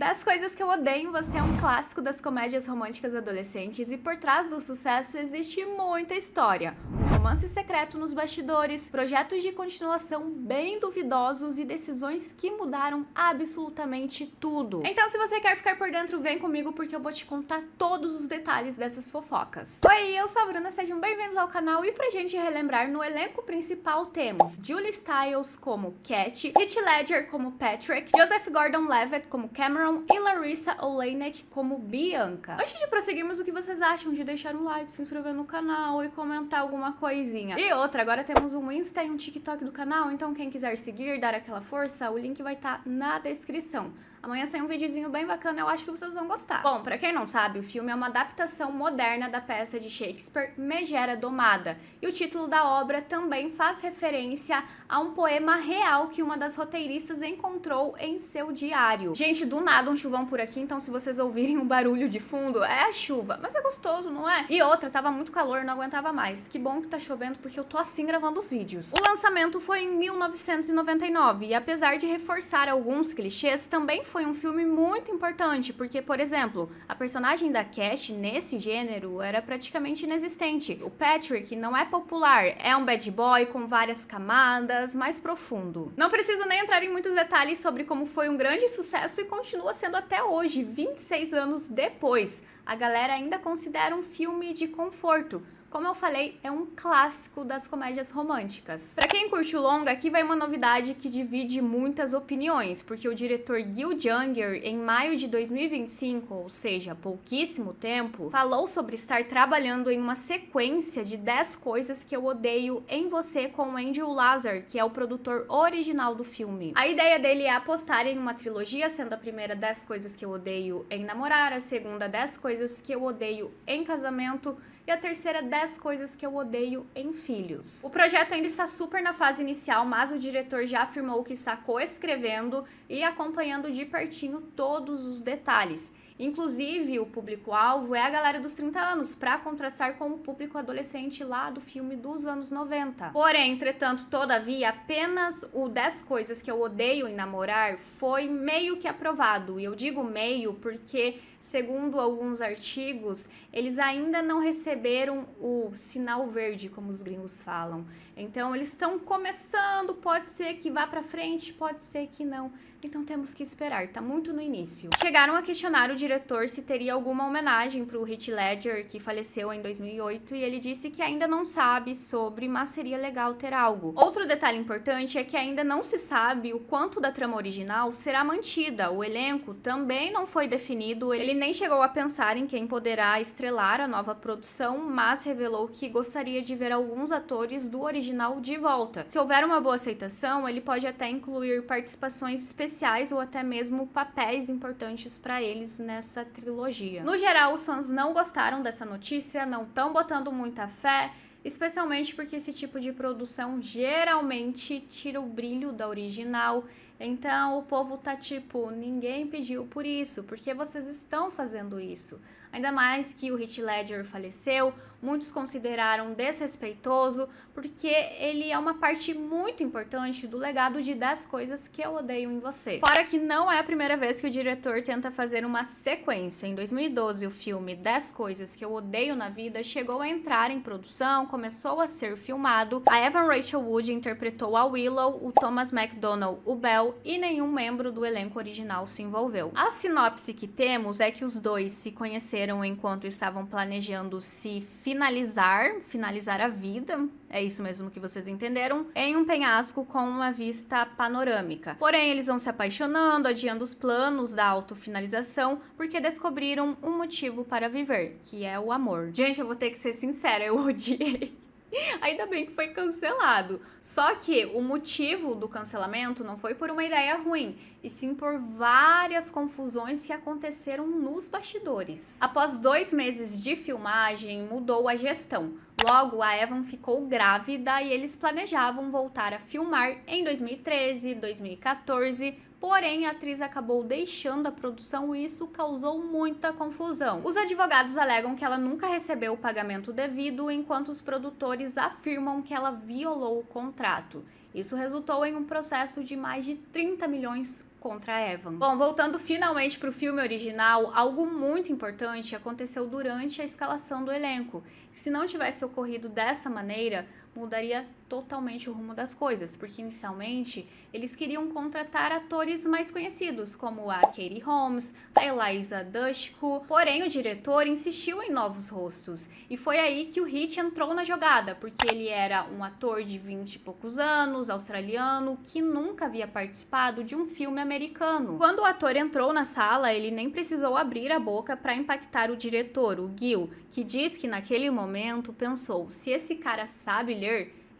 10 Coisas que eu odeio em você é um clássico das comédias românticas adolescentes e por trás do sucesso existe muita história. Um romance secreto nos bastidores, projetos de continuação bem duvidosos e decisões que mudaram absolutamente tudo. Então, se você quer ficar por dentro, vem comigo porque eu vou te contar todos os detalhes dessas fofocas. Oi, eu sou a Bruna, sejam bem-vindos ao canal e pra gente relembrar, no elenco principal temos Julia Stiles como Cat, Heath Ledger como Patrick, Joseph Gordon-Levitt como Cameron e Larissa Oleynik como Bianca. Antes de prosseguirmos, o que vocês acham de deixar um like, se inscrever no canal e comentar alguma coisinha? E outra, agora temos um Insta e um TikTok do canal, então quem quiser seguir, dar aquela força, o link vai estar na descrição. Amanhã sai um videozinho bem bacana, eu acho que vocês vão gostar. Bom, pra quem não sabe, o filme é uma adaptação moderna da peça de Shakespeare Megera Domada. E o título da obra também faz referência a um poema real que uma das roteiristas encontrou em seu diário. Gente, do nada um chuvão por aqui, então se vocês ouvirem um barulho de fundo, é a chuva. Mas é gostoso, não é? E outra, tava muito calor, não aguentava mais. Que bom que tá chovendo, porque eu tô assim gravando os vídeos. O lançamento foi em 1999 e apesar de reforçar alguns clichês, também foi um filme muito importante, porque, por exemplo, a personagem da Cat nesse gênero era praticamente inexistente. O Patrick não é popular, é um bad boy com várias camadas, mais profundo. Não preciso nem entrar em muitos detalhes sobre como foi um grande sucesso e continua sendo até hoje, 26 anos depois. A galera ainda considera um filme de conforto. Como eu falei, é um clássico das comédias românticas. Pra quem curte o longa, aqui vai uma novidade que divide muitas opiniões, porque o diretor Gil Junger, em maio de 2025, ou seja, há pouquíssimo tempo, falou sobre estar trabalhando em uma sequência de 10 coisas que eu odeio em você com Andrew Lazar, que é o produtor original do filme. A ideia dele é apostar em uma trilogia, sendo a primeira 10 coisas que eu odeio em namorar, a segunda 10 coisas que eu odeio em casamento, e a terceira, 10 coisas que eu odeio em filhos. O projeto ainda está super na fase inicial, mas o diretor já afirmou que está coescrevendo e acompanhando de pertinho todos os detalhes. Inclusive, o público-alvo é a galera dos 30 anos, para contrastar com o público adolescente lá do filme dos anos 90. Porém, entretanto, todavia, apenas o 10 coisas que eu odeio em namorar foi meio que aprovado. E eu digo meio porque, segundo alguns artigos, eles ainda não receberam o sinal verde, como os gringos falam. Então, eles estão começando, pode ser que vá pra frente, pode ser que não. Então temos que esperar, tá muito no início. Chegaram a questionar o diretor se teria alguma homenagem pro Heath Ledger, que faleceu em 2008, e ele disse que ainda não sabe sobre, mas seria legal ter algo. Outro detalhe importante é que ainda não se sabe o quanto da trama original será mantida. O elenco também não foi definido, ele nem chegou a pensar em quem poderá estrelar a nova produção, mas revelou que gostaria de ver alguns atores do original de volta. Se houver uma boa aceitação, ele pode até incluir participações especiais ou até mesmo papéis importantes para eles nessa trilogia. No geral, os fãs não gostaram dessa notícia, não estão botando muita fé, especialmente porque esse tipo de produção geralmente tira o brilho da original. Então o povo tá tipo, ninguém pediu por isso, por que vocês estão fazendo isso? Ainda mais que o Heath Ledger faleceu, muitos consideraram desrespeitoso, porque ele é uma parte muito importante do legado de 10 coisas que eu odeio em você. Fora que não é a primeira vez que o diretor tenta fazer uma sequência. Em 2012, o filme 10 Coisas que eu odeio na vida chegou a entrar em produção, começou a ser filmado. A Evan Rachel Wood interpretou a Willow, o Thomas McDonald, o Bell, e nenhum membro do elenco original se envolveu. A sinopse que temos é que os dois se conheceram enquanto estavam planejando se finalizar a vida, é isso mesmo que vocês entenderam, em um penhasco com uma vista panorâmica. Porém, eles vão se apaixonando, adiando os planos da autofinalização, porque descobriram um motivo para viver, que é o amor. Gente, eu vou ter que ser sincera, eu odiei. Ainda bem que foi cancelado. Só que o motivo do cancelamento não foi por uma ideia ruim, e sim por várias confusões que aconteceram nos bastidores. Após 2 meses de filmagem, mudou a gestão. Logo, a Evan ficou grávida e eles planejavam voltar a filmar em 2013, 2014, porém a atriz acabou deixando a produção e isso causou muita confusão. Os advogados alegam que ela nunca recebeu o pagamento devido, enquanto os produtores afirmam que ela violou o contrato. Isso resultou em um processo de mais de 30 milhões contra a Evan. Bom, voltando finalmente pro filme original, algo muito importante aconteceu durante a escalação do elenco. Se não tivesse ocorrido dessa maneira, mudaria totalmente o rumo das coisas, porque inicialmente eles queriam contratar atores mais conhecidos, como a Katie Holmes, a Eliza Dushku, porém o diretor insistiu em novos rostos, e foi aí que o Hitch entrou na jogada, porque ele era um ator de 20 e poucos anos, australiano, que nunca havia participado de um filme americano. Quando o ator entrou na sala, ele nem precisou abrir a boca para impactar o diretor, o Gil, que diz que naquele momento pensou: se esse cara sabe ler,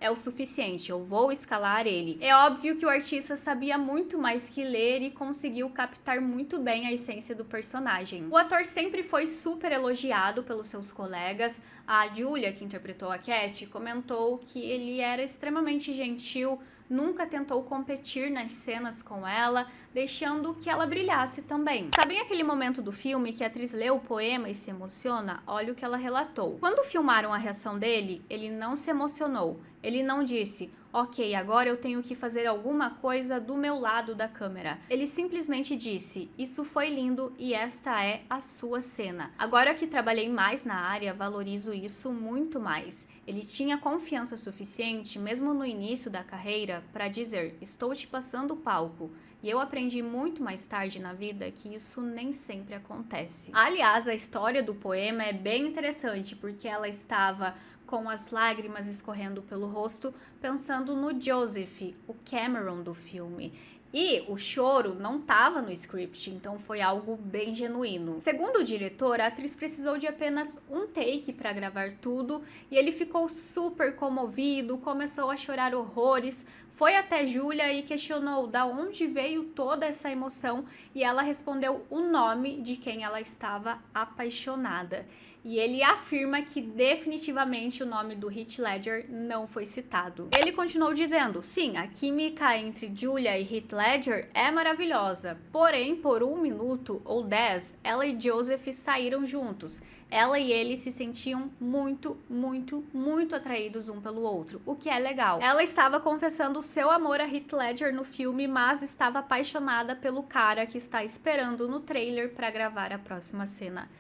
é o suficiente, eu vou escalar ele. É óbvio que o artista sabia muito mais que ler e conseguiu captar muito bem a essência do personagem. O ator sempre foi super elogiado pelos seus colegas. A Julia, que interpretou a Cat, comentou que ele era extremamente gentil, nunca tentou competir nas cenas com ela, deixando que ela brilhasse também. Sabem aquele momento do filme que a atriz lê o poema e se emociona? Olha o que ela relatou. Quando filmaram a reação dele, ele não se emocionou. Ele não disse: ok, agora eu tenho que fazer alguma coisa do meu lado da câmera. Ele simplesmente disse: isso foi lindo e esta é a sua cena. Agora que trabalhei mais na área, valorizo isso muito mais. Ele tinha confiança suficiente, mesmo no início da carreira, para dizer: estou te passando o palco. E eu aprendi muito mais tarde na vida que isso nem sempre acontece. Aliás, a história do poema é bem interessante, porque ela estava com as lágrimas escorrendo pelo rosto, pensando no Joseph, o Cameron do filme. E o choro não estava no script, então foi algo bem genuíno. Segundo o diretor, a atriz precisou de apenas um take para gravar tudo e ele ficou super comovido, começou a chorar horrores, foi até Julia e questionou da onde veio toda essa emoção e ela respondeu o nome de quem ela estava apaixonada. E ele afirma que definitivamente o nome do Heath Ledger não foi citado. Ele continuou dizendo: sim, a química entre Julia e Heath Ledger é maravilhosa, porém por 1 minuto ou 10, ela e Joseph saíram juntos. Ela e ele se sentiam muito, muito, muito atraídos um pelo outro, o que é legal. Ela estava confessando seu amor a Heath Ledger no filme, mas estava apaixonada pelo cara que está esperando no trailer para gravar a próxima cena.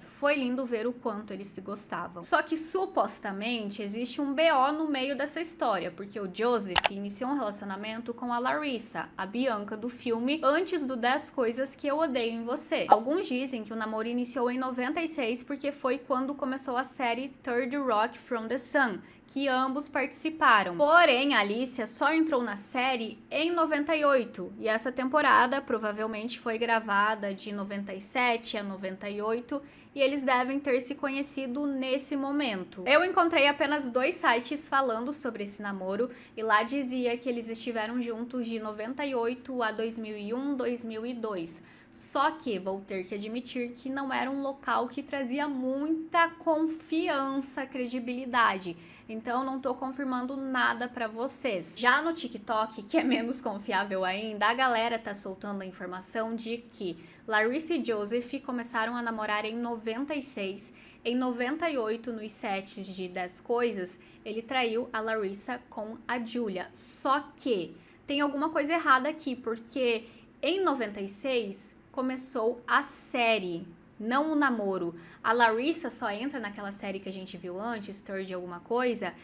Foi lindo ver o quanto eles se gostavam. Só que supostamente existe um BO no meio dessa história, porque o Joseph iniciou um relacionamento com a Larissa, a Bianca do filme, antes do 10 Coisas que Eu Odeio em Você. Alguns dizem que o namoro iniciou em 96 porque foi quando começou a série Third Rock from the Sun, que ambos participaram. Porém, a Alicia só entrou na série em 98, e essa temporada provavelmente foi gravada de 97 a 98, e eles devem ter se conhecido nesse momento. Eu encontrei apenas 2 sites falando sobre esse namoro, e lá dizia que eles estiveram juntos de 98 a 2001, 2002. Só que vou ter que admitir que não era um local que trazia muita confiança, credibilidade. Então não tô confirmando nada pra vocês. Já no TikTok, que é menos confiável ainda, a galera tá soltando a informação de que Larissa e Joseph começaram a namorar em 96. Em 98, nos sets de 10 Coisas, ele traiu a Larissa com a Julia. Só que tem alguma coisa errada aqui, porque em 96 começou a série, não o namoro. A Larissa só entra naquela série que a gente viu antes, Third alguma coisa,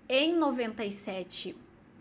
em 97.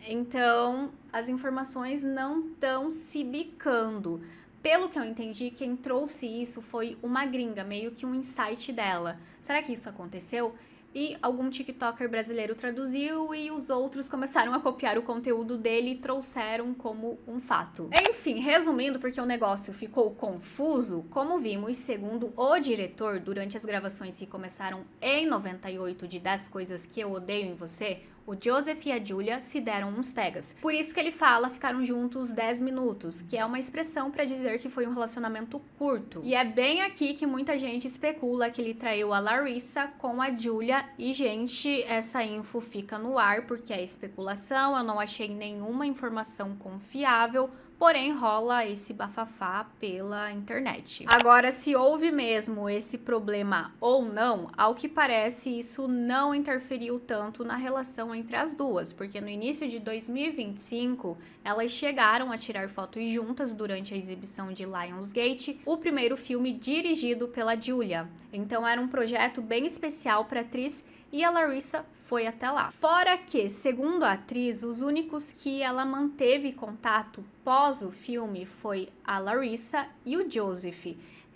Então, as informações não estão se bicando. Pelo que eu entendi, quem trouxe isso foi uma gringa, meio que um insight dela. Será que isso aconteceu? E algum TikToker brasileiro traduziu e os outros começaram a copiar o conteúdo dele e trouxeram como um fato. Enfim, resumindo, porque o negócio ficou confuso, como vimos, segundo o diretor, durante as gravações que começaram em 98 de 10 Coisas que Eu Odeio em Você, o Joseph e a Julia se deram uns pegas. Por isso que ele fala ficaram juntos 10 minutos, que é uma expressão para dizer que foi um relacionamento curto. E é bem aqui que muita gente especula que ele traiu a Larissa com a Julia. E, gente, essa info fica no ar porque é especulação, eu não achei nenhuma informação confiável, porém rola esse bafafá pela internet. Agora, se houve mesmo esse problema ou não, ao que parece isso não interferiu tanto na relação entre as duas, porque no início de 2025 elas chegaram a tirar fotos juntas durante a exibição de Lionsgate, o primeiro filme dirigido pela Julia. Então era um projeto bem especial para a atriz e a Larissa foi até lá. Fora que, segundo a atriz, os únicos que ela manteve contato pós o filme foi a Larissa e o Joseph.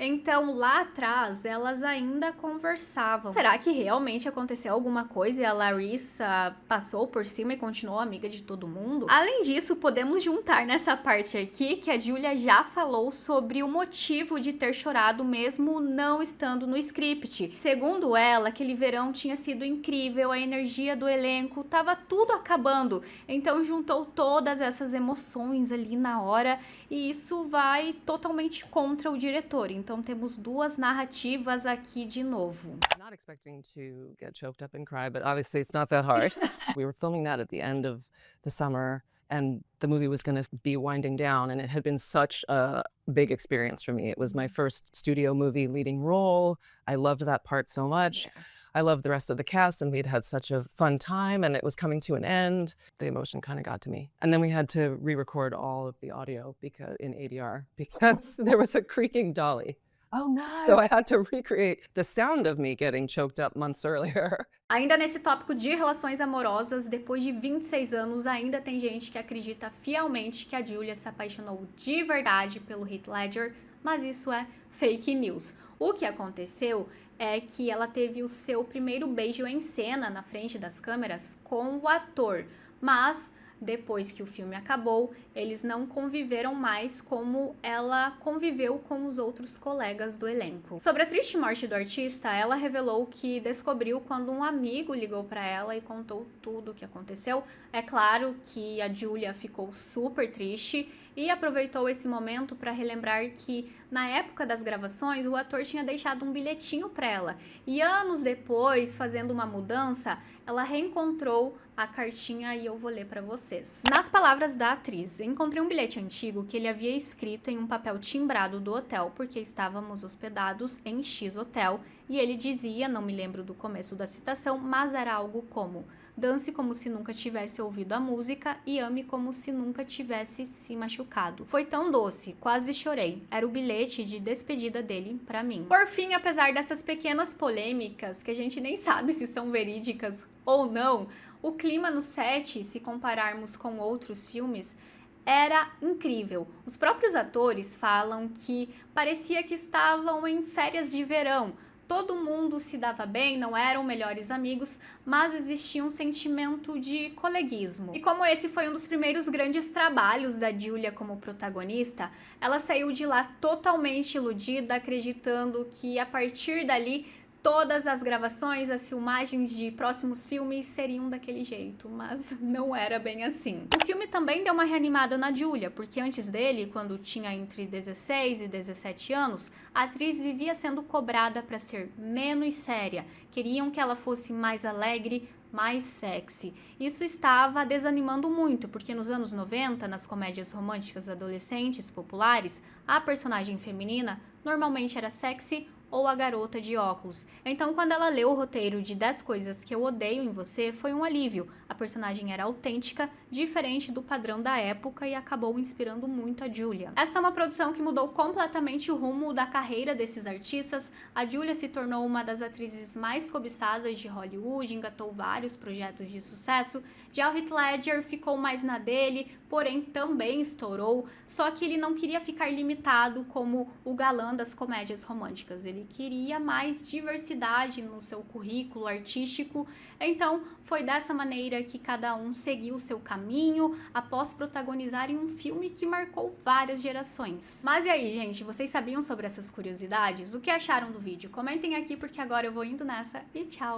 Então, lá atrás, elas ainda conversavam. Será que realmente aconteceu alguma coisa e a Larissa passou por cima e continuou amiga de todo mundo? Além disso, podemos juntar nessa parte aqui que a Julia já falou sobre o motivo de ter chorado mesmo não estando no script. Segundo ela, aquele verão tinha sido incrível, a energia do elenco, tava tudo acabando. Então, juntou todas essas emoções ali na hora e isso vai totalmente contra o diretor. Então temos duas narrativas aqui de novo. Not expecting to get choked up and cry, but obviously it's not that hard. We were filming that at the end of the summer, and the movie was going to be winding down, and it had been such a big experience for me. It was my first studio movie leading role. I loved that part so much. Yeah. I loved the rest of the cast, and we'd had such a fun time, and it was coming to an end. The emotion kind of got to me. And then we had to re-record all of the audio in ADR because there was a creaking dolly. Oh, no. So I had to recreate the sound of me getting choked up months earlier. Ainda nesse tópico de relações amorosas, depois de 26 anos, ainda tem gente que acredita fielmente que a Julia se apaixonou de verdade pelo Heath Ledger, mas isso é fake news. O que aconteceu é que ela teve o seu primeiro beijo em cena na frente das câmeras com o ator, mas depois que o filme acabou, eles não conviveram mais como ela conviveu com os outros colegas do elenco. Sobre a triste morte do artista, ela revelou que descobriu quando um amigo ligou para ela e contou tudo o que aconteceu. É claro que a Julia ficou super triste e aproveitou esse momento para relembrar que, na época das gravações, o ator tinha deixado um bilhetinho para ela. E anos depois, fazendo uma mudança, ela reencontrou a cartinha e eu vou ler para vocês. Nas palavras da atriz, encontrei um bilhete antigo que ele havia escrito em um papel timbrado do hotel, porque estávamos hospedados em X hotel, e ele dizia, não me lembro do começo da citação, mas era algo como: dance como se nunca tivesse ouvido a música e ame como se nunca tivesse se machucado. Foi tão doce, quase chorei. Era o bilhete de despedida dele pra mim. Por fim, apesar dessas pequenas polêmicas, que a gente nem sabe se são verídicas ou não, o clima no set, se compararmos com outros filmes, era incrível. Os próprios atores falam que parecia que estavam em férias de verão. Todo mundo se dava bem, não eram melhores amigos, mas existia um sentimento de coleguismo. E como esse foi um dos primeiros grandes trabalhos da Julia como protagonista, ela saiu de lá totalmente iludida, acreditando que a partir dali todas as gravações, as filmagens de próximos filmes seriam daquele jeito, mas não era bem assim. O filme também deu uma reanimada na Julia, porque antes dele, quando tinha entre 16 e 17 anos, a atriz vivia sendo cobrada para ser menos séria. Queriam que ela fosse mais alegre, mais sexy. Isso estava desanimando muito, porque nos anos 90, nas comédias românticas adolescentes populares, a personagem feminina normalmente era sexy ou a garota de óculos. Então, quando ela leu o roteiro de 10 Coisas que Eu Odeio em Você, foi um alívio. A personagem era autêntica, diferente do padrão da época e acabou inspirando muito a Julia. Esta é uma produção que mudou completamente o rumo da carreira desses artistas. A Julia se tornou uma das atrizes mais cobiçadas de Hollywood, engatou vários projetos de sucesso. Já o Heath Ledger ficou mais na dele, porém também estourou, só que ele não queria ficar limitado como o galã das comédias românticas. Ele queria mais diversidade no seu currículo artístico, então foi dessa maneira que cada um seguiu o seu caminho após protagonizarem um filme que marcou várias gerações. Mas e aí, gente, vocês sabiam sobre essas curiosidades? O que acharam do vídeo? Comentem aqui porque agora eu vou indo nessa e tchau!